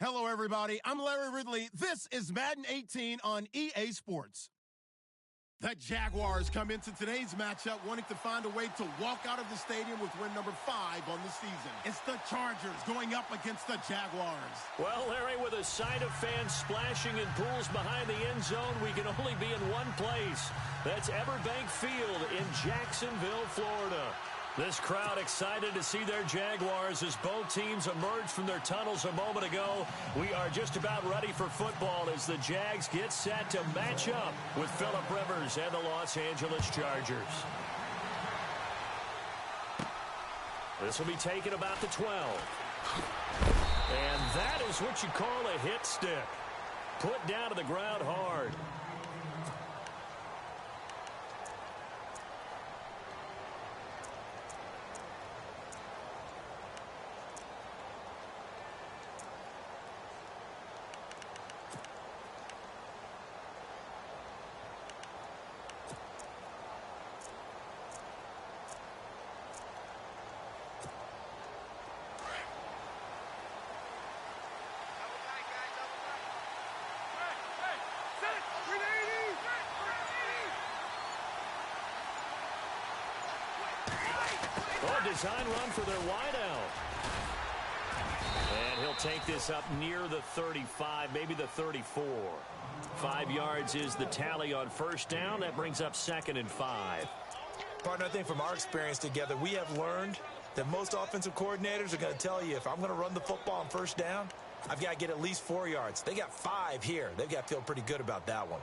Hello, everybody. I'm Larry Ridley. This is Madden 18 on EA Sports. The Jaguars come into today's matchup wanting to find a way to walk out of the stadium with win number 5 on the season. It's the Chargers going up against the Jaguars. Well, Larry, with a sight of fans splashing in pools behind the end zone, we can only be in one place. That's Everbank Field in Jacksonville, Florida. This crowd excited to see their Jaguars as both teams emerged from their tunnels a moment ago. We are just about ready for football as the Jags get set to match up with Phillip Rivers and the Los Angeles Chargers. This will be taken about the 12. And that is what you call a hit stick. Put down to the ground hard. Design run for their wideout. And he'll take this up near the 35, maybe the 34. 5 yards is the tally on first down. That brings up 2nd and 5. Partner, I think from our experience together, we have learned that most offensive coordinators are going to tell you, if I'm going to run the football on first down, I've got to get at least 4 yards. They got 5 here. They've got to feel pretty good about that one.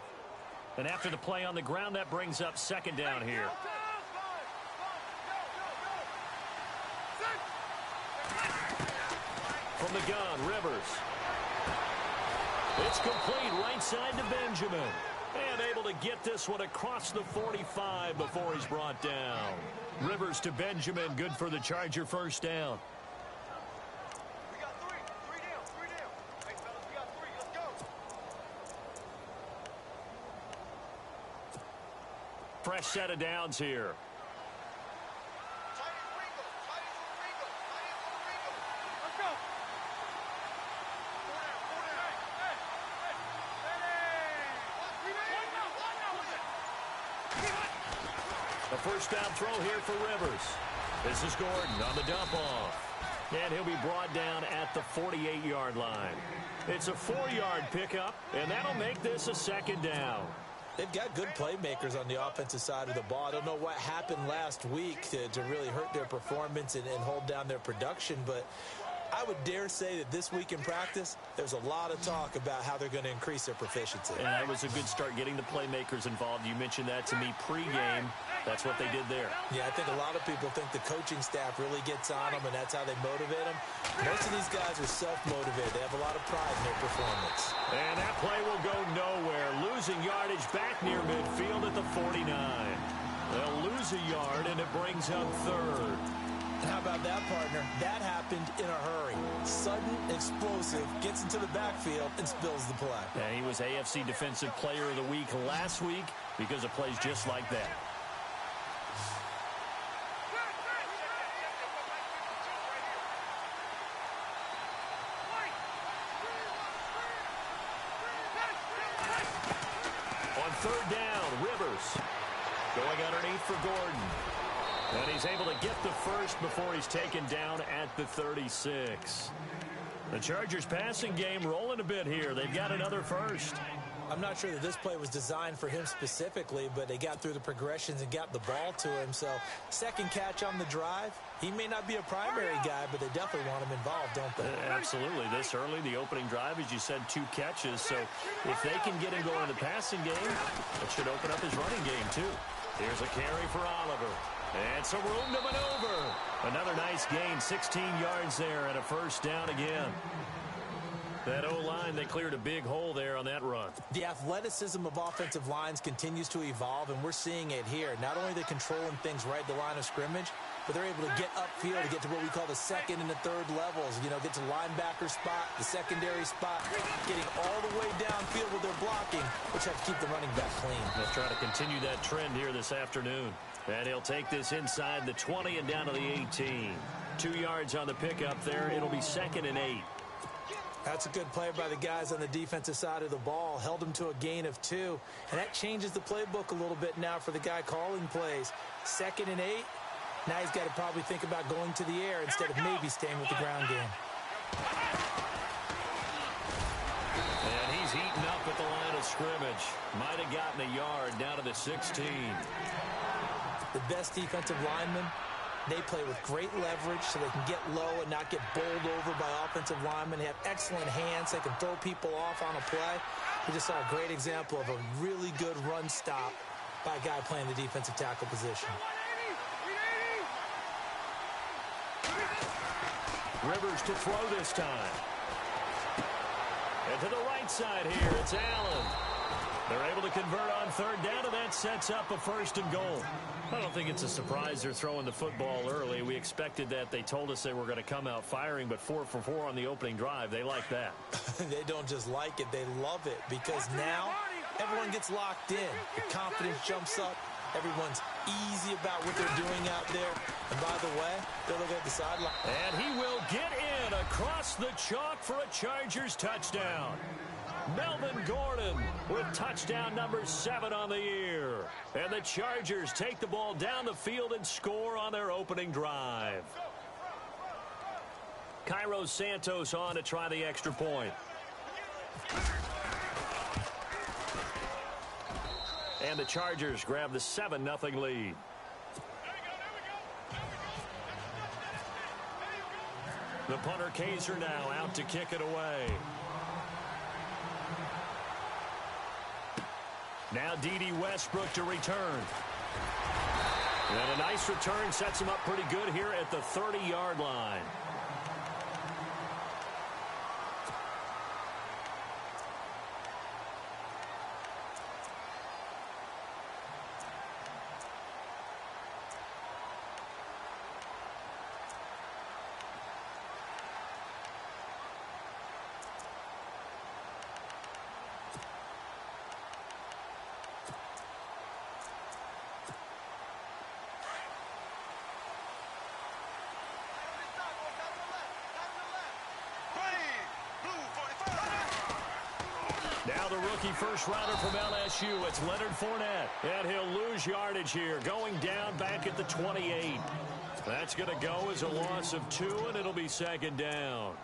And after the play on the ground, that brings up 2nd down here. From the gun, Rivers. It's complete right side to Benjamin. And able to get this one across the 45 before he's brought down. Rivers to Benjamin, good for the Charger first down. We got 3. 3 down. 3 down. Hey, fellas, we got 3. Let's go. Fresh set of downs here. A first down throw here for Rivers. This is Gordon on the dump off. And he'll be brought down at the 48-yard line. It's a 4-yard pickup, and that'll make this a 2nd down. They've got good playmakers on the offensive side of the ball. I don't know what happened last week to really hurt their performance and hold down their production, but I would dare say that this week in practice, there's a lot of talk about how they're going to increase their proficiency. And that was a good start getting the playmakers involved. You mentioned that to me pregame. That's what they did there. Yeah, I think a lot of people think the coaching staff really gets on them, and that's how they motivate them. Most of these guys are self-motivated. They have a lot of pride in their performance. And that play will go nowhere. Losing yardage back near midfield at the 49. They'll lose a yard, and it brings up 3rd. How about that, partner? That happened in a hurry. Sudden, explosive, gets into the backfield, and spills the play. And he was AFC Defensive Player of the Week last week because of plays just like that. On 3rd down, Rivers going underneath for Gordon. And he's able to get the first before he's taken down at the 36. The Chargers passing game rolling a bit here. They've got another first. I'm not sure that this play was designed for him specifically, but they got through the progressions and got the ball to him. So, second catch on the drive. He may not be a primary guy, but they definitely want him involved, don't they? Absolutely. This early, the opening drive, as you said, 2 catches. So, if they can get him going in the passing game, it should open up his running game, too. Here's a carry for Oliver. And some room to maneuver. Another nice gain, 16 yards there, and a first down again. That O-line, they cleared a big hole there on that run. The athleticism of offensive lines continues to evolve, and we're seeing it here. Not only are they controlling things right at the line of scrimmage, but they're able to get upfield to get to what we call the 2nd and the 3rd levels. You know, get to linebacker spot, the secondary spot, getting all the way downfield with their blocking, which have to keep the running back clean. They'll try to continue that trend here this afternoon. And he'll take this inside the 20 and down to the 18. 2 yards on the pickup there. It'll be 2nd and 8. That's a good play by the guys on the defensive side of the ball. Held them to a gain of 2. And that changes the playbook a little bit now for the guy calling plays. 2nd and 8. Now he's got to probably think about going to the air instead of maybe staying with the ground game. And he's eaten up at the line of scrimmage. Might have gotten a yard down to the 16. The best defensive linemen, they play with great leverage so they can get low and not get bowled over by offensive linemen. They have excellent hands. They can throw people off on a play. We just saw a great example of a really good run stop by a guy playing the defensive tackle position. Rivers to throw this time. And to the right side here, it's Allen. They're able to convert on 3rd down, and that sets up a 1st and goal. I don't think it's a surprise they're throwing the football early. We expected that. They told us they were going to come out firing, but 4 for 4 on the opening drive. They like that. They don't just like it, they love it, because now everyone gets locked in. The confidence jumps up. Everyone's easy about what they're doing out there. And by the way, they'll look at the sideline. And he will get in across the chalk for a Chargers touchdown. Melvin Gordon with touchdown number 7 on the year. And the Chargers take the ball down the field and score on their opening drive. Cairo Santos on to try the extra point. And the Chargers grab the 7-0 lead. The punter Kaiser now out to kick it away. Now D.D. Westbrook to return. And a nice return sets him up pretty good here at the 30-yard line. Now the rookie first-rounder from LSU, it's Leonard Fournette. And he'll lose yardage here, going down back at the 28. That's going to go as a loss of 2, and it'll be 2nd down.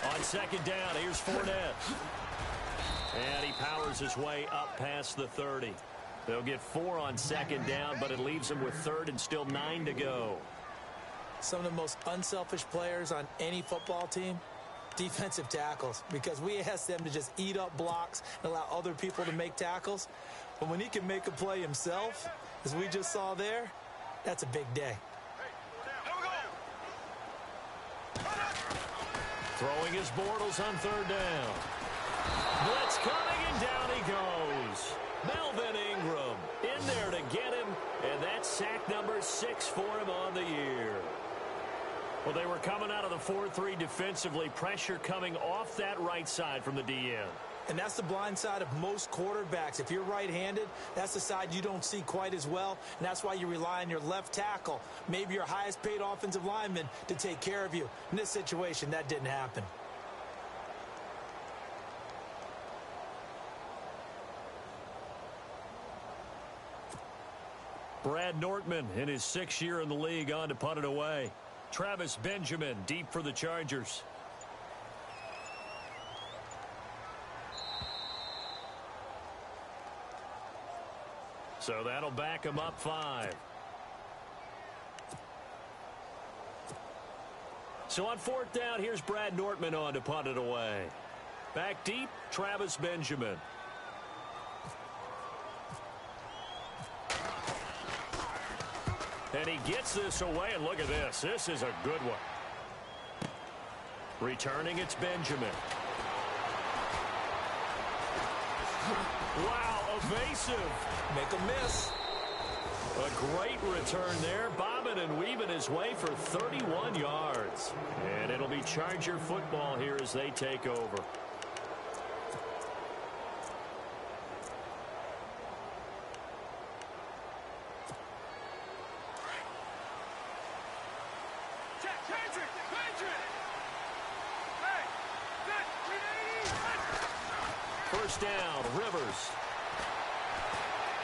On 2nd down, here's Fournette. And he powers his way up past the 30. They'll get 4 on 2nd down, but it leaves them with 3rd and still 9 to go. Some of the most unselfish players on any football team, defensive tackles, because we ask them to just eat up blocks and allow other people to make tackles. But when he can make a play himself, as we just saw there, that's a big day. Throwing his Bortles on 3rd down. Blitz coming, and down he goes. Melvin Ingram in there to get him, and that's sack number 6 for him on the year. Well, they were coming out of the 4-3 defensively. Pressure coming off that right side from the DN. And that's the blind side of most quarterbacks. If you're right-handed, that's the side you don't see quite as well. And that's why you rely on your left tackle, maybe your highest-paid offensive lineman, to take care of you. In this situation, that didn't happen. Brad Nortman in his 6th year in the league on to punt it away. Travis Benjamin deep for the Chargers. So that'll back him up 5. So on 4th down, here's Brad Nortman on to punt it away. Back deep, Travis Benjamin. And he gets this away, and look at this. This is a good one. Returning, it's Benjamin. Wow, evasive. Make a miss. A great return there, bobbing and weaving his way for 31 yards. And it'll be Charger football here as they take over. First down, Rivers.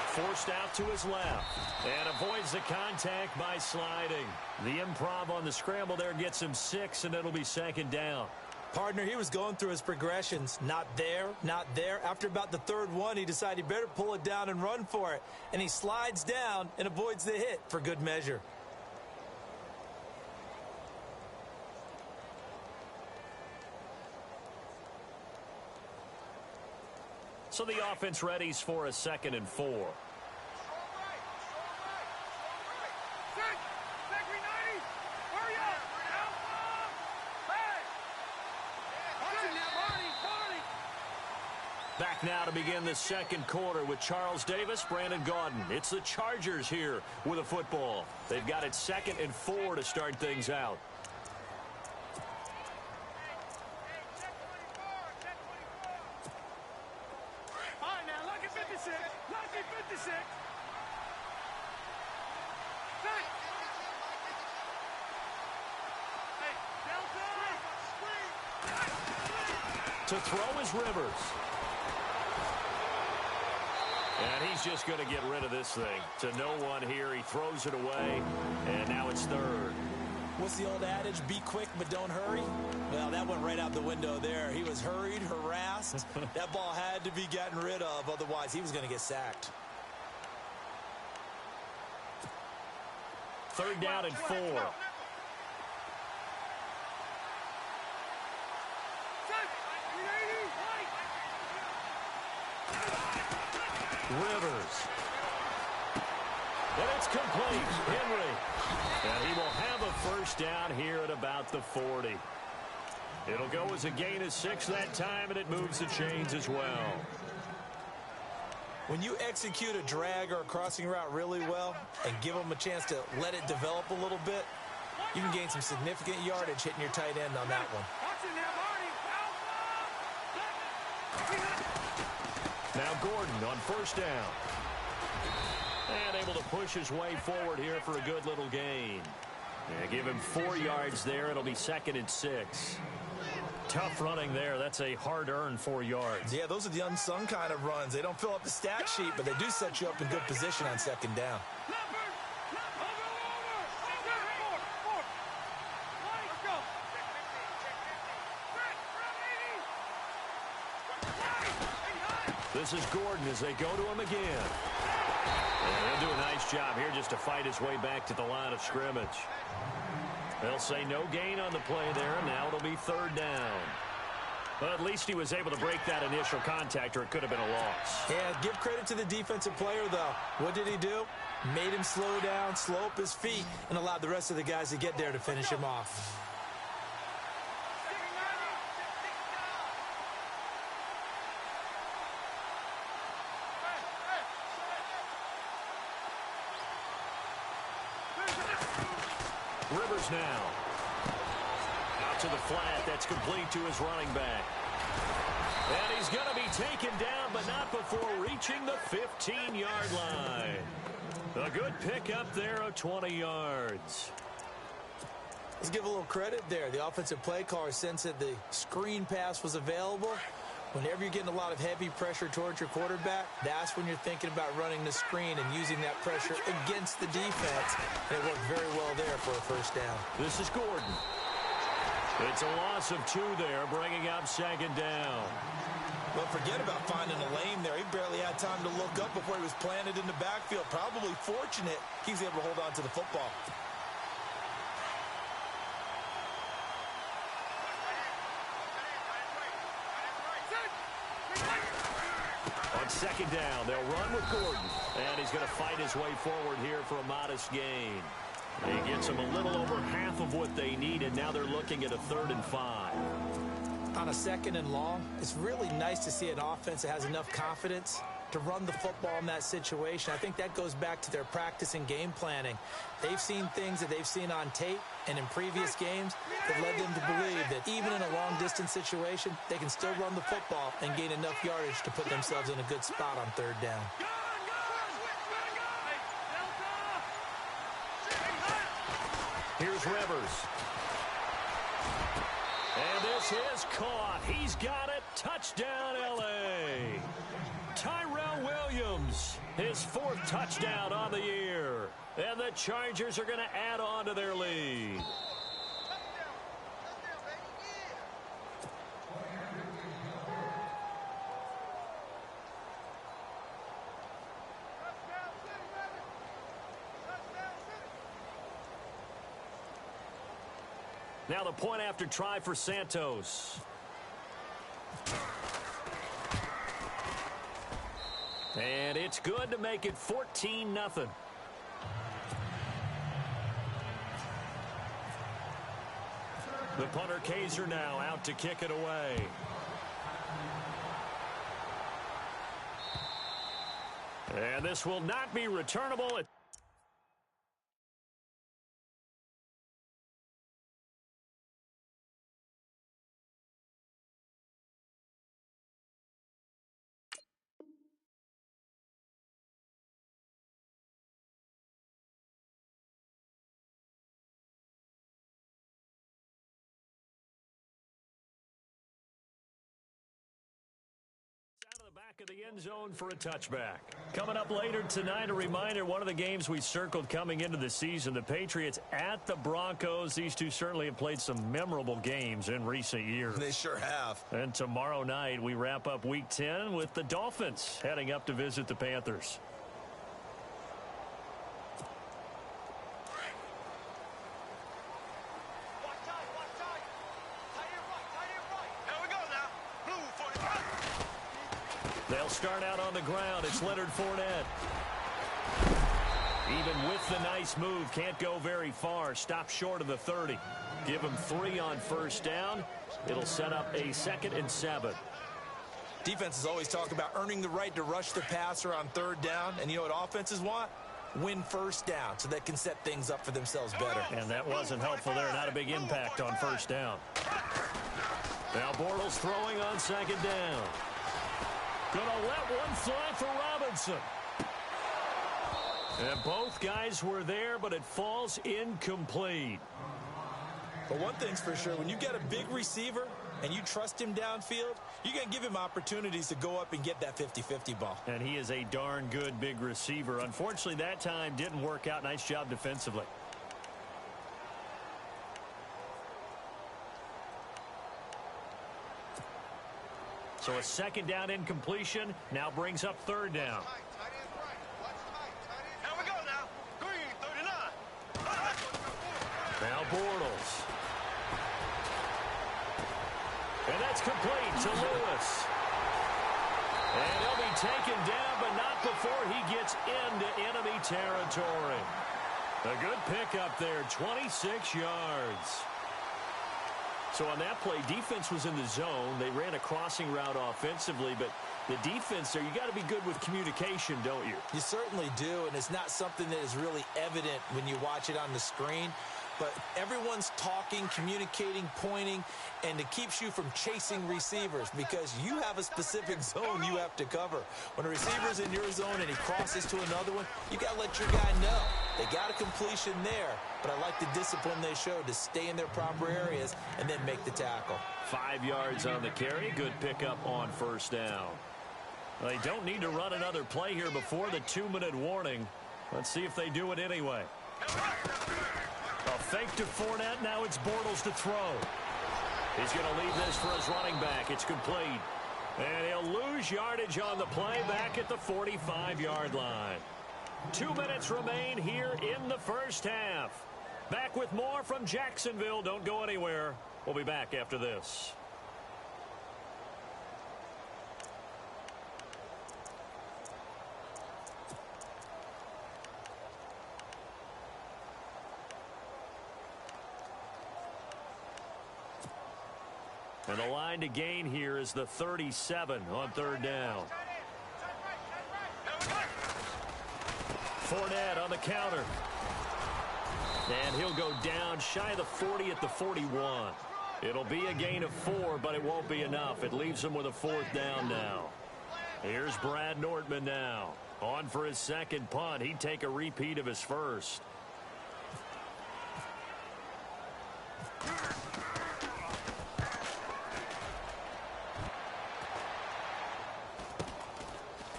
Forced out to his left and avoids the contact by sliding. The improv on the scramble there gets him 6, and it'll be second down. Partner, he was going through his progressions. Not there, not there. After about the third one, he decided he better pull it down and run for it. And he slides down and avoids the hit for good measure. So the offense readies for a 2nd and 4. Back now to begin the second quarter with Charles Davis, Brandon Gaudin. It's the Chargers here with a football. They've got it 2nd and 4 to start things out. To throw is Rivers. And he's just going to get rid of this thing. To no one here. He throws it away. And now it's 3rd. What's the old adage? Be quick, but don't hurry? Well, that went right out the window there. He was hurried, harassed. That ball had to be gotten rid of. Otherwise, he was going to get sacked. 3rd down and 4. Rivers. And it's complete. Henry. And he will have a first down here at about the 40. It'll go as a gain of 6 that time, and it moves the chains as well. When you execute a drag or a crossing route really well and give them a chance to let it develop a little bit, you can gain some significant yardage hitting your tight end on that one. Now Gordon on first down. And able to push his way forward here for a good little gain. Yeah, give him 4 yards there. It'll be 2nd and 6. Tough running there. That's a hard-earned 4 yards. Yeah, those are the unsung kind of runs. They don't fill up the stat sheet, but they do set you up in good position on 2nd down. This is Gordon as they go to him again. And they'll do a nice job here just to fight his way back to the line of scrimmage. They'll say no gain on the play there. Now it'll be 3rd down. But at least he was able to break that initial contact, or it could have been a loss. Yeah, give credit to the defensive player, though. What did he do? Made him slow down, slow up his feet, and allowed the rest of the guys to get there to finish him off. Rivers now. Out to the flat. That's complete to his running back. And he's going to be taken down, but not before reaching the 15-yard line. A good pickup there of 20 yards. Let's give a little credit there. The offensive play caller sensed that the screen pass was available. Whenever you're getting a lot of heavy pressure towards your quarterback, that's when you're thinking about running the screen and using that pressure against the defense. And it worked very well there for a first down. This is Gordon. It's a loss of 2 there, bringing up 2nd down. Well, forget about finding a lane there. He barely had time to look up before he was planted in the backfield. Probably fortunate he was able to hold on to the football. On 2nd down, they'll run with Gordon. And he's going to fight his way forward here for a modest gain. He gets them a little over half of what they needed. Now they're looking at a 3rd and 5. On a 2nd and long, it's really nice to see an offense that has enough confidence to run the football in that situation. I think that goes back to their practice and game planning. They've seen things that they've seen on tape and in previous games that led them to believe that even in a long-distance situation, they can still run the football and gain enough yardage to put themselves in a good spot on third down. Here's Rivers. And this is caught. He's got it. Touchdown, L.A. Tyrell Williams, his 4th touchdown on the year. And the Chargers are going to add on to their lead. Now the point after try for Santos. And it's good to make it 14-0. The punter Kaiser now out to kick it away. And this will not be returnable. Back of the end zone for a touchback. Coming up later tonight, a reminder, one of the games we circled coming into the season, the Patriots at the Broncos. These two certainly have played some memorable games in recent years. They sure have. And tomorrow night, we wrap up Week 10 with the Dolphins heading up to visit the Panthers. They'll start out on the ground. It's Leonard Fournette. Even with the nice move, can't go very far. Stop short of the 30. Give him 3 on first down. It'll set up a 2nd and 7. Defenses always talk about earning the right to rush the passer on third down. And you know what offenses want? Win first down so they can set things up for themselves better. And that wasn't helpful there. Not a big impact on first down. Now Bortles throwing on 2nd down. Gonna let one fly for Robinson. And both guys were there, but it falls incomplete. But one thing's for sure, when you get a big receiver and you trust him downfield, you're going to give him opportunities to go up and get that 50-50 ball. And he is a darn good big receiver. Unfortunately, that time didn't work out. Nice job defensively. So a 2nd down incompletion now brings up 3rd down. Here we go now. Green, 39. Now Bortles. And that's complete to Lewis. And he'll be taken down, but not before he gets into enemy territory. A good pickup there, 26 yards. So on that play, defense was in the zone. They ran a crossing route offensively, but the defense there, you got to be good with communication, don't you? You certainly do, and it's not something that is really evident when you watch it on the screen. But everyone's talking, communicating, pointing, and it keeps you from chasing receivers because you have a specific zone you have to cover. When a receiver's in your zone and he crosses to another one, you got to let your guy know. They got a completion there, but I like the discipline they showed to stay in their proper areas and then make the tackle. 5 yards on the carry. Good pickup on first down. Well, they don't need to run another play here before the 2-minute warning. Let's see if they do it anyway. A fake to Fournette. Now it's Bortles to throw. He's going to leave this for his running back. It's complete. And he'll lose yardage on the play back at the 45-yard line. 2 minutes remain here in the first half. Back with more from Jacksonville. Don't go anywhere. We'll be back after this. And the line to gain here is the 37 on third down. Fournette on the counter. And he'll go down shy of the 40 at the 41. It'll be a gain of 4, but it won't be enough. It leaves him with a 4th down now. Here's Brad Nortman now. On for his second punt. He'd take a repeat of his first.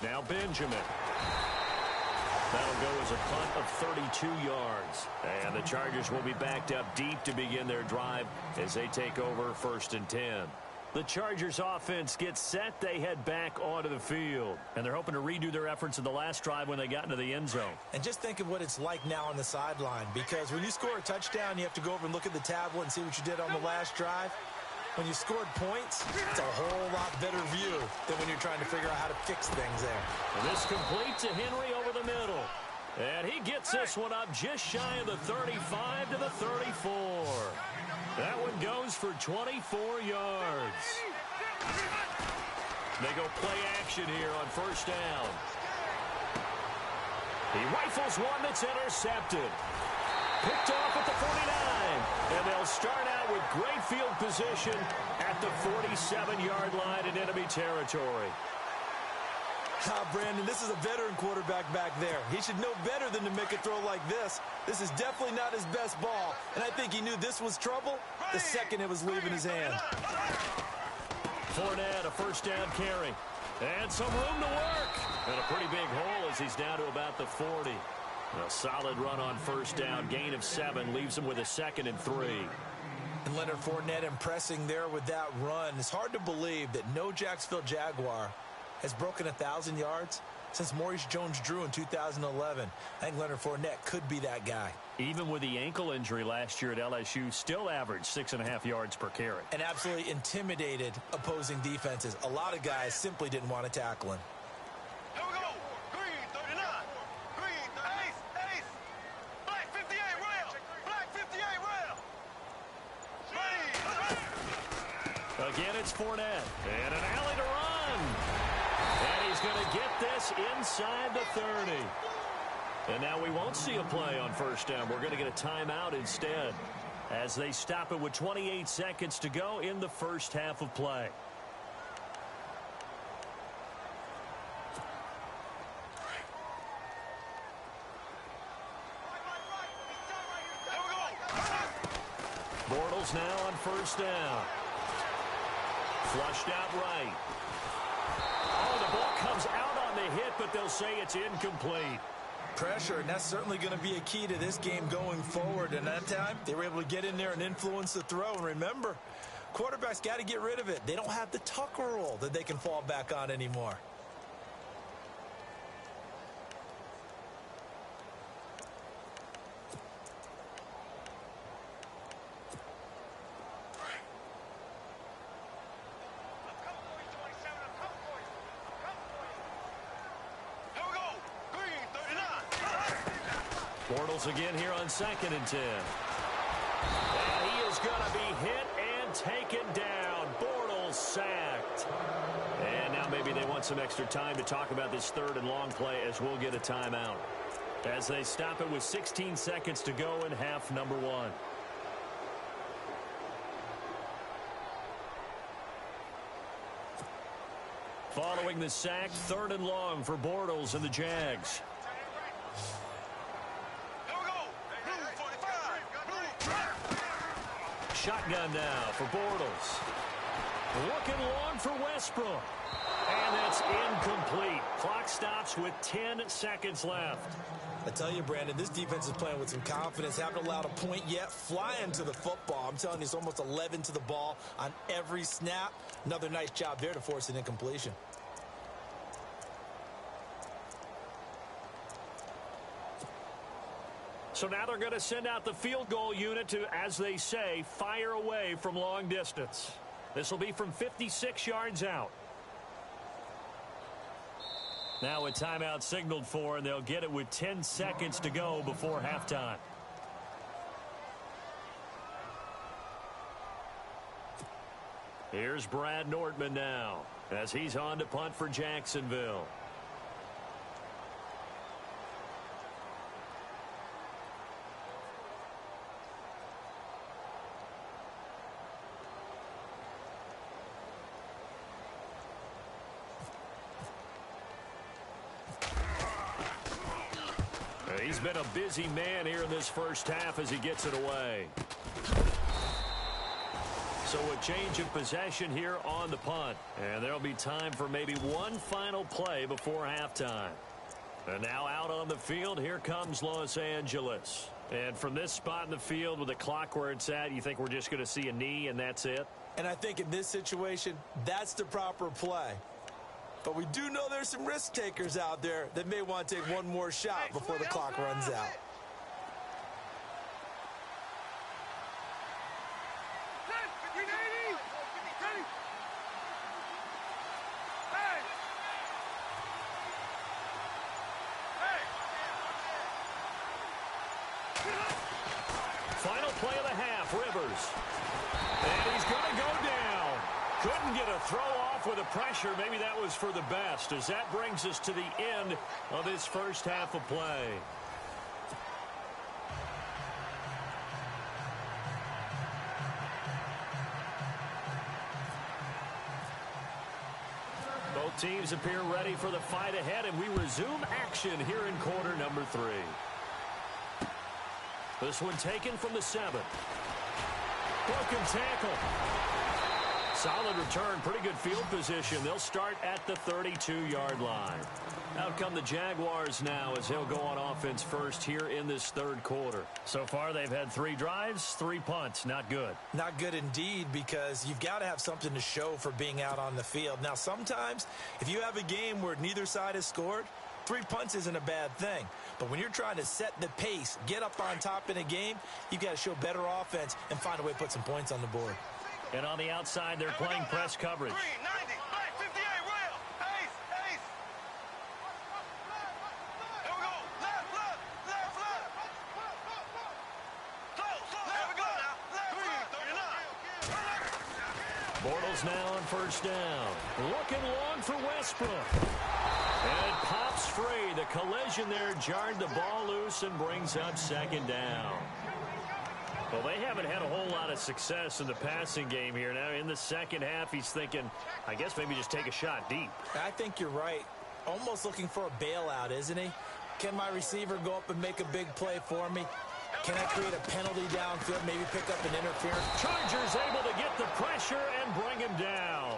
Now Benjamin. That'll go as a punt of 32 yards. And the Chargers will be backed up deep to begin their drive as they take over 1st and 10. The Chargers offense gets set. They head back onto the field. And they're hoping to redo their efforts in the last drive when they got into the end zone. And just think of what it's like now on the sideline. Because when you score a touchdown, you have to go over and look at the tablet and see what you did on the last drive. When you scored points, it's a whole lot better view than when you're trying to figure out how to fix things there. And this complete to Henry over the middle. And he gets this one up just shy of the 35 to the 34. That one goes for 24 yards. They go play action here on 1st down. He rifles one that's intercepted. Picked off at the 49. And they'll start out with great field position at the 47-yard line in enemy territory. Brandon, this is a veteran quarterback back there. He should know better than to make a throw like this. This is definitely not his best ball. And I think he knew this was trouble the second it was leaving his hand. Fournette, a 1st down carry. And some room to work. And a pretty big hole as he's down to about the 40. A solid run on 1st down. Gain of 7 leaves him with a 2nd and 3. And Leonard Fournette impressing there with that run. It's hard to believe that no Jacksonville Jaguar has broken 1,000 yards since Maurice Jones-Drew in 2011. I think Leonard Fournette could be that guy. Even with the ankle injury last year at LSU, still averaged 6.5 yards per carry. And absolutely intimidated opposing defenses. A lot of guys simply didn't want to tackle him. Here we go. Green 39. Green 38. Ace. Black 58 rail. Black 58 rail. Again, it's Fournette. And an alley to run. And he's going to get this inside the 30. And now we won't see a play on 1st down. We're going to get a timeout instead as they stop it with 28 seconds to go in the 1st half of play. Bortles now on 1st down. Flushed out right. Oh, the ball comes out on the hit, but they'll say it's incomplete. Pressure, and that's certainly going to be a key to this game going forward. And that time, they were able to get in there and influence the throw. And remember, quarterbacks got to get rid of it. They don't have the Tucker rule that they can fall back on anymore. Bortles again here on 2nd and 10. And he is going to be hit and taken down. Bortles sacked. And now maybe they want some extra time to talk about this 3rd and long play as we'll get a timeout. As they stop it with 16 seconds to go in half number 1. Following the sack, 3rd and long for Bortles and the Jags. Shotgun now for Bortles. Looking long for Westbrook. And that's incomplete. Clock stops with 10 seconds left. I tell you, Brandon, this defense is playing with some confidence. Haven't allowed a point yet. Flying to the football. I'm telling you, it's almost 11 to the ball on every snap. Another nice job there to force an incompletion. So now they're going to send out the field goal unit to, as they say, fire away from long distance. This will be from 56 yards out. Now a timeout signaled for, and they'll get it with 10 seconds to go before halftime. Here's Brad Nortman now as he's on to punt for Jacksonville. He's been a busy man here in this first half as he gets it away. So a change of possession here on the punt. And there'll be time for maybe one final play before halftime. And now out on the field, here comes Los Angeles. And from this spot in the field with the clock where it's at, you think we're just going to see a knee and that's it? And I think in this situation, that's the proper play. But we do know there's some risk takers out there that may want to take one more shot before the clock runs out. Final play of the half, Rivers. And he's going to go down. Couldn't get a throw off with the pressure. Maybe that was for the best, as that brings us to the end of this first half of play. Both teams appear ready for the fight ahead, and we resume action here in quarter number 3. This one taken from the 7. Broken tackle. Solid return, pretty good field position. They'll start at the 32-yard line. Out come the Jaguars now as they'll go on offense first here in this third quarter. So far, they've had 3 drives, 3 punts. Not good. Not good indeed, because you've got to have something to show for being out on the field. Now, sometimes, if you have a game where neither side has scored, 3 punts isn't a bad thing. But when you're trying to set the pace, get up on top in a game, you've got to show better offense and find a way to put some points on the board. And on the outside, they're playing press coverage. 390, black 58, rail. Ace, ace. Here we go. Left, left, left, left. Close. There we go now. Left, 339. Bortles now on first down. Looking long for Westbrook. And it pops free. The collision there jarred the ball loose and brings up second down. Well, they haven't had a whole lot of success in the passing game here. Now, in the second half, he's thinking, I guess maybe just take a shot deep. I think you're right. Almost looking for a bailout, isn't he? Can my receiver go up and make a big play for me? Can I create a penalty downfield, maybe pick up an interference? Chargers able to get the pressure and bring him down.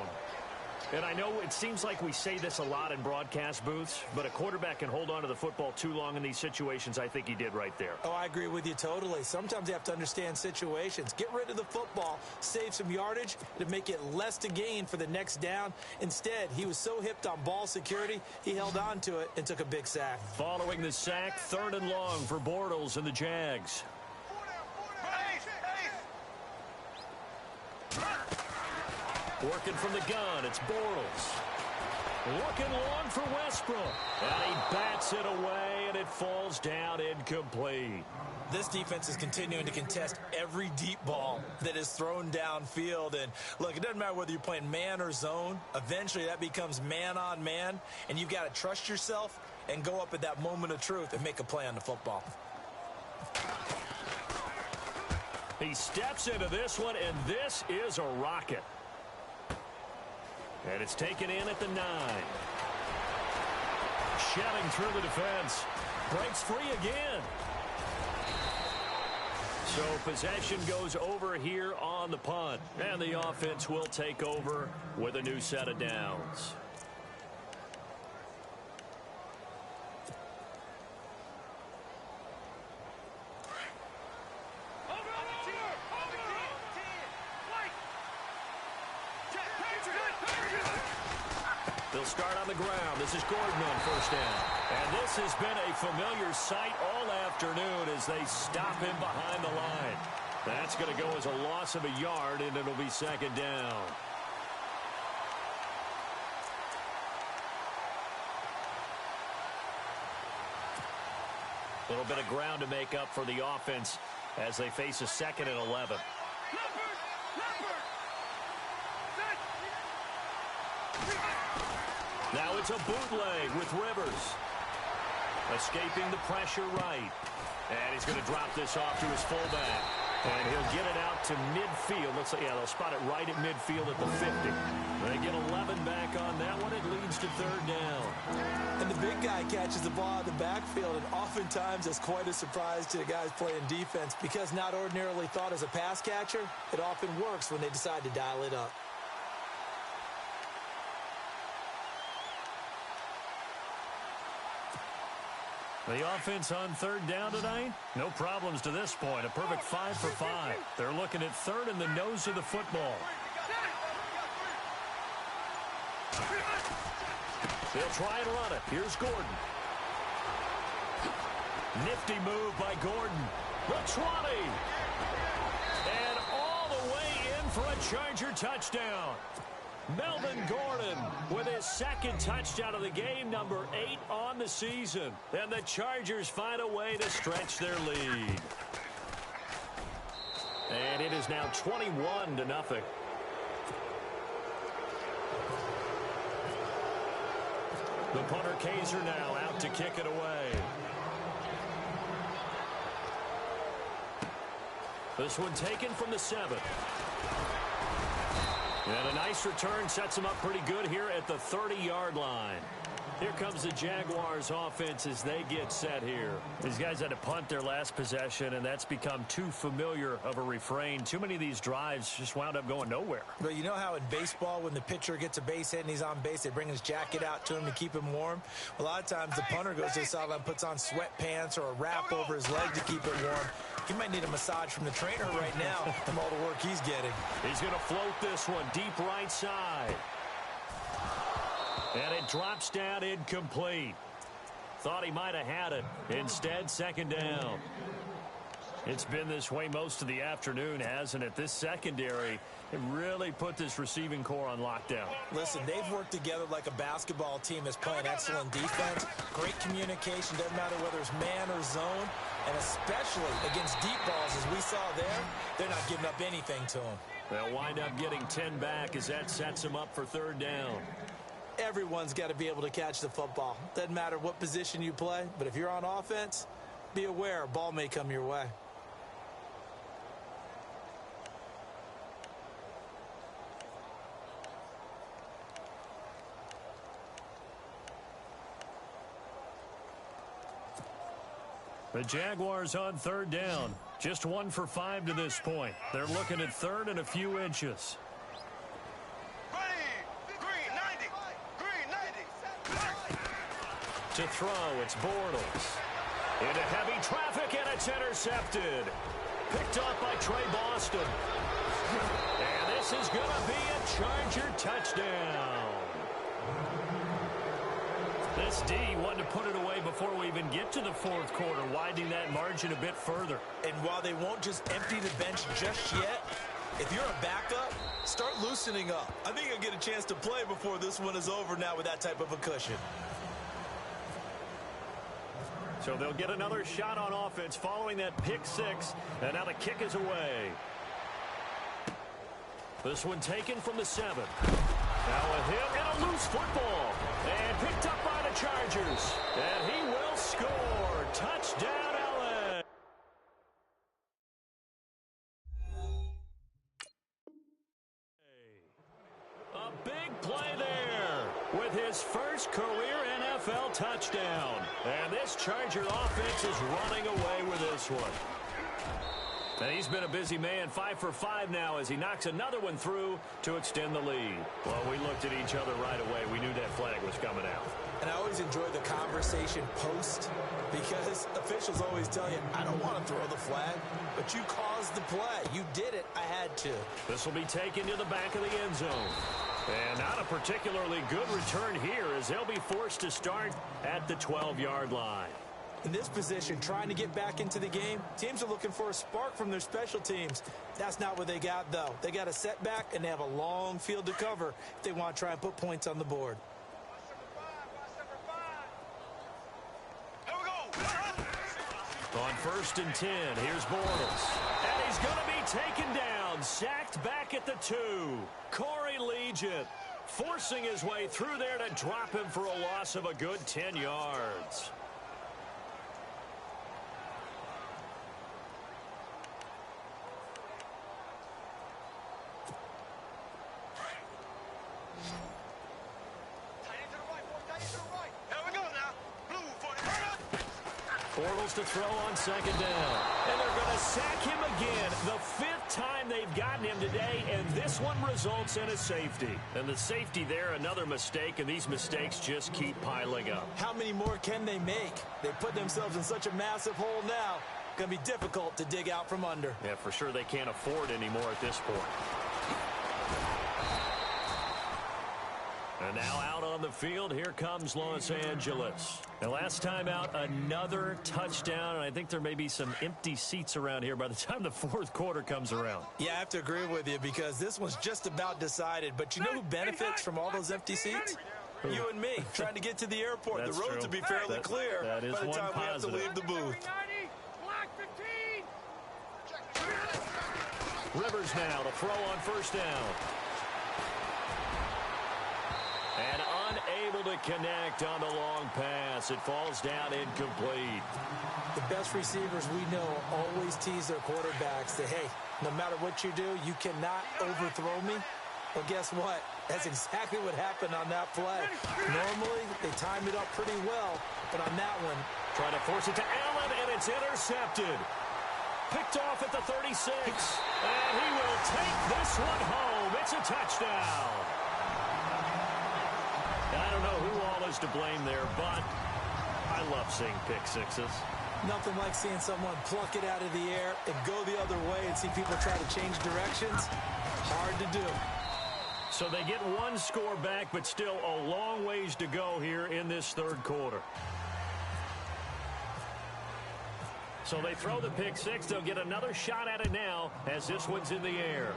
And I know it seems like we say this a lot in broadcast booths, but a quarterback can hold on to the football too long in these situations. I think he did right there. Oh, I agree with you totally. Sometimes you have to understand situations. Get rid of the football, save some yardage to make it less to gain for the next down. Instead, he was so hipped on ball security, he held on to it and took a big sack. Following the sack, 3rd and long for Bortles and the Jags. Working from the gun, it's Bortles. Looking long for Westbrook. And he bats it away, and it falls down incomplete. This defense is continuing to contest every deep ball that is thrown downfield. And, look, it doesn't matter whether you're playing man or zone. Eventually, that becomes man-on-man, and you've got to trust yourself and go up at that moment of truth and make a play on the football. He steps into this one, and this is a rocket. And it's taken in at the 9. Shelling through the defense. Breaks free again. So possession goes over here on the punt. And the offense will take over with a new set of downs. They'll start on the ground. This is Gordon on first down. And this has been a familiar sight all afternoon as they stop him behind the line. That's going to go as a loss of a yard, and it'll be second down. A little bit of ground to make up for the offense as they face a 2nd and 11. Now it's a bootleg with Rivers. Escaping the pressure right. And he's going to drop this off to his fullback. And he'll get it out to midfield. Looks like, yeah, they'll spot it right at midfield at the 50. They get 11 back on that one. It leads to third down. And the big guy catches the ball out of the backfield, and oftentimes that's quite a surprise to the guys playing defense because not ordinarily thought as a pass catcher, it often works when they decide to dial it up. The offense on third down tonight, no problems to this point. A perfect 5 for 5. They're looking at third in the nose of the football. They'll try and run it. Here's Gordon. Nifty move by Gordon. The 20. And all the way in for a Charger touchdown. Melvin Gordon with his second touchdown of the game, number 8 on the season. And the Chargers find a way to stretch their lead. And it is now 21-0. The punter Kaiser now out to kick it away. This one taken from the 7. And a nice return sets them up pretty good here at the 30-yard line. Here comes the Jaguars offense as they get set here. These guys had to punt their last possession, and that's become too familiar of a refrain. Too many of these drives just wound up going nowhere. But you know how in baseball, when the pitcher gets a base hit and he's on base, they bring his jacket out to him to keep him warm? A lot of times the punter goes to the sideline, puts on sweatpants or a wrap over his leg to keep it warm. He might need a massage from the trainer right now from all the work he's getting. He's going to float this one deep right side. And it drops down incomplete. Thought he might have had it. Instead, second down. It's been this way most of the afternoon, hasn't it? This secondary, it really put this receiving core on lockdown. Listen, they've worked together like a basketball team that's playing excellent defense. Great communication, doesn't matter whether it's man or zone. And especially against deep balls, as we saw there, they're not giving up anything to them. They'll wind up getting 10 back as that sets them up for third down. Everyone's got to be able to catch the football. Doesn't matter what position you play, but if you're on offense, be aware a ball may come your way. The Jaguars on third down. Just 1 for 5 to this point. They're looking at third and a few inches. To throw, it's Bortles. Into heavy traffic, and it's intercepted. Picked off by Trey Boston. And this is going to be a Charger touchdown. This D wanted to put it away before we even get to the fourth quarter, widening that margin a bit further. And while they won't just empty the bench just yet, if you're a backup, start loosening up. I think you'll get a chance to play before this one is over now with that type of a cushion. So they'll get another shot on offense following that pick 6, and now the kick is away. This one taken from the 7. Now with him and a loose football, and picked up by the Chargers, and he will score. Touchdown, LA. A big play there with his first career NFL touchdown. And this Charger offense is running away with this one. And he's been a busy man, 5 for 5 now as he knocks another one through to extend the lead. Well, we looked at each other right away. We knew that flag was coming out. And I always enjoy the conversation post because officials always tell you, I don't want to throw the flag, but you caused the play. You did it. I had to. This will be taken to the back of the end zone. And not a particularly good return here as they'll be forced to start at the 12-yard line. In this position, trying to get back into the game, teams are looking for a spark from their special teams. That's not what they got, though. They got a setback, and they have a long field to cover if they want to try and put points on the board. Here we go. On 1st and 10, here's Bortles. And he's going to be taken down, sacked back at the 2. Corey Legent forcing his way through there to drop him for a loss of a good 10 yards. Bortles to throw on second down. And they're going to sack him again. The 5th time they've gotten him today, and this one results in a safety. And the safety there, another mistake, and these mistakes just keep piling up. How many more can they make? They put themselves in such a massive hole now. Going to be difficult to dig out from under. Yeah, for sure they can't afford anymore at this point. And now out on the field, here comes Los Angeles. And last time out, another touchdown, and I think there may be some empty seats around here by the time the 4th quarter comes around. Yeah, I have to agree with you because this one's just about decided. But you know who benefits from all those empty seats? You and me, trying to get to the airport. The roads will be fairly clear by the time we have to leave the booth. Rivers now to throw on first down. And unable to connect on the long pass. It falls down incomplete. The best receivers we know always tease their quarterbacks that, hey, no matter what you do, you cannot overthrow me. Well, guess what? That's exactly what happened on that play. Normally, they time it up pretty well, but on that one, trying to force it to Allen, and it's intercepted. Picked off at the 36. And he will take this one home. It's a touchdown. I don't know who all is to blame there, but I love seeing pick sixes. Nothing like seeing someone pluck it out of the air and go the other way and see people try to change directions. Hard to do. So they get one score back, but still a long ways to go here in this 3rd quarter. So they throw the pick six. They'll get another shot at it now as this one's in the air.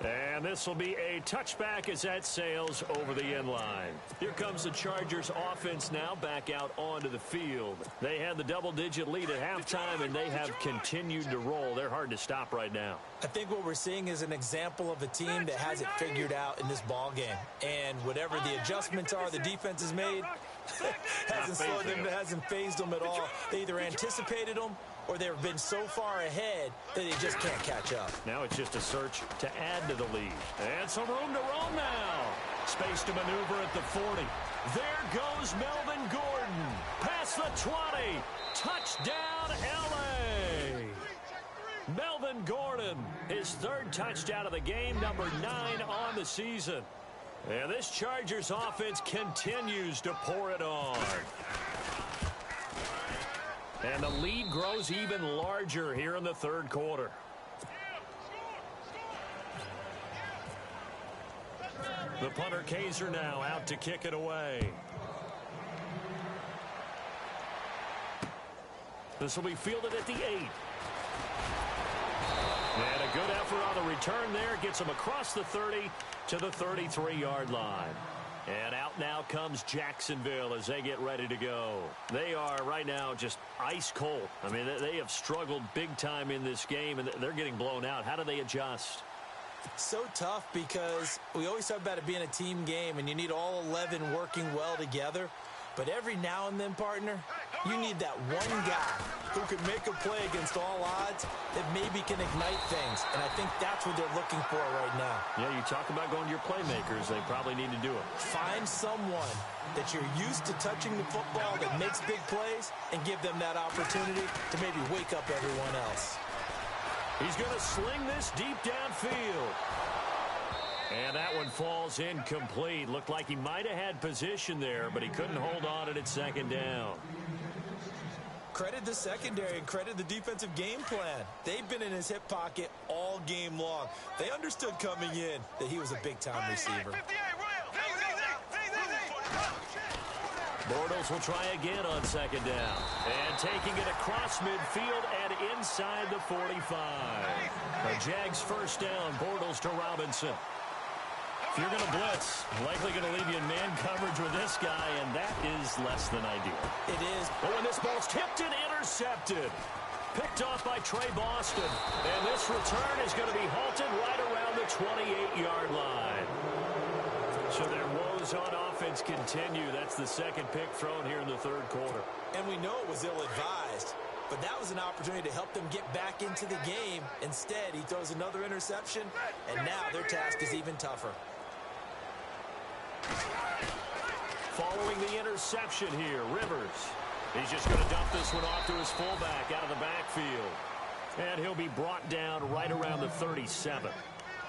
And this will be a touchback as that sails over the end line. Here comes the Chargers offense now back out onto the field. They had the double-digit lead at halftime, and they have continued to roll. They're hard to stop right now. I think what we're seeing is an example of a team that has it figured out in this ball game. And whatever the adjustments are the defense has made, hasn't phased them at all. They either anticipated them or they've been so far ahead that they just can't catch up. Now it's just a search to add to the lead. And some room to roam now. Space to maneuver at the 40. There goes Melvin Gordon. Past the 20. Touchdown, L.A. Melvin Gordon, his 3rd touchdown of the game, number 9 on the season. And this Chargers offense continues to pour it on. And the lead grows even larger here in the 3rd quarter. The punter Kaiser now out to kick it away. This will be fielded at the 8. And a good effort on the return there. Gets him across the 30 to the 33-yard line. And out now comes Jacksonville as they get ready to go. They are right now just ice cold. I mean, they have struggled big time in this game, and they're getting blown out. How do they adjust? So tough because we always talk about it being a team game, and you need all 11 working well together. But every now and then, partner, you need that one guy who can make a play against all odds that maybe can ignite things. And I think that's what they're looking for right now. Yeah, you talk about going to your playmakers. They probably need to do it. Find someone that you're used to touching the football that makes big plays and give them that opportunity to maybe wake up everyone else. He's going to sling this deep downfield. And that one falls incomplete. Looked like he might have had position there, but he couldn't hold on at 2nd down. Credit the secondary and credit the defensive game plan. They've been in his hip pocket all game long. They understood coming in that he was a big-time receiver. Bortles will try again on 2nd down. And taking it across midfield and inside the 45. The Jags first down, Bortles to Robinson. If you're going to blitz, likely going to leave you in man coverage with this guy, and that is less than ideal. It is. But when this ball's tipped and intercepted, picked off by Trey Boston, and this return is going to be halted right around the 28-yard line. So their woes on offense continue. That's the 2nd pick thrown here in the 3rd quarter. And we know it was ill-advised, but that was an opportunity to help them get back into the game. Instead, he throws another interception, and now their task is even tougher. following the interception here. Rivers. He's just going to dump this one off to his fullback out of the backfield. And he'll be brought down right around the 37.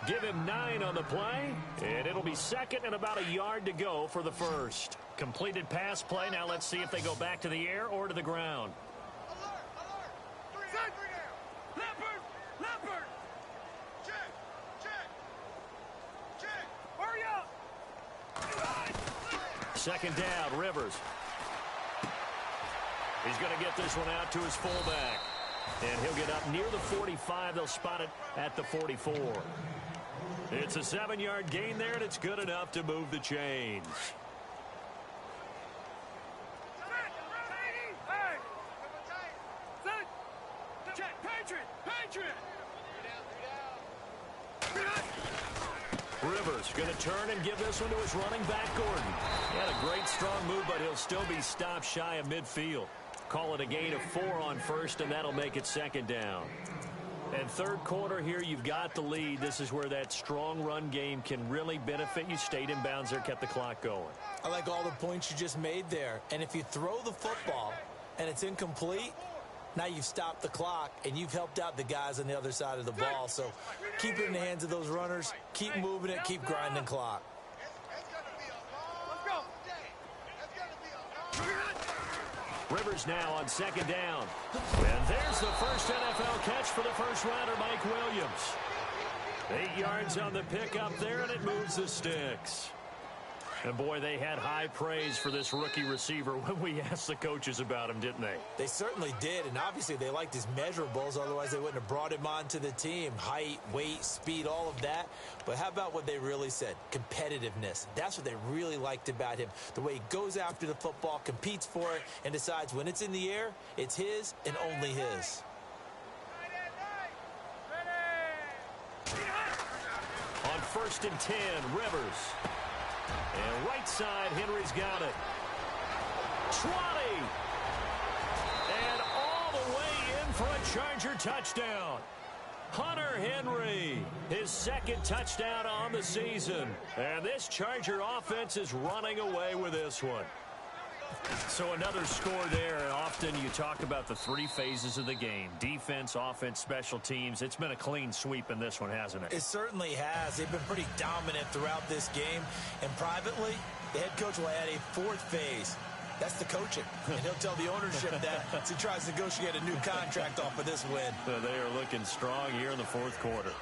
Give him 9 on the play, and it'll be second and about a yard to go for the first. Completed pass play. Now let's see if they go back to the air or to the ground. Leopard! Check! Hurry up! Second down, Rivers. He's going to get this one out to his fullback. And he'll get up near the 45. They'll spot it at the 44. It's a 7-yard gain there, and it's good enough to move the chains. Rivers going to turn and give this one to his running back, Gordon. He had a great strong move, but he'll still be stopped shy of midfield. Call it a gain of 4 on first, and that'll make it second down. And third quarter here, you've got the lead. This is where that strong run game can really benefit you. Stayed in bounds there, kept the clock going. I like all the points you just made there. And if you throw the football and it's incomplete, now you've stopped the clock and you've helped out the guys on the other side of the ball. So keep it in the hands of those runners. Keep moving it. Keep grinding clock. Rivers now on second down. And there's the first NFL catch for the first rounder, Mike Williams. 8 yards on the pickup there, and it moves the sticks. And, boy, they had high praise for this rookie receiver when we asked the coaches about him, didn't they? They certainly did, and obviously they liked his measurables. Otherwise, they wouldn't have brought him onto the team. Height, weight, speed, all of that. But how about what they really said? Competitiveness. That's what they really liked about him. The way he goes after the football, competes for it, and decides when it's in the air, it's his and only his. On 1st and 10, Rivers. And right side, Henry's got it. 20. And all the way in for a Charger touchdown. Hunter Henry, his second touchdown on the season. And this Charger offense is running away with this one. So another score there. Often you talk about the 3 phases of the game. Defense, offense, special teams. It's been a clean sweep in this one, hasn't it? It certainly has. They've been pretty dominant throughout this game. And privately, the head coach will add a 4th phase. That's the coaching. And he'll tell the ownership that as he tries to negotiate a new contract off of this win. So they are looking strong here in the 4th quarter.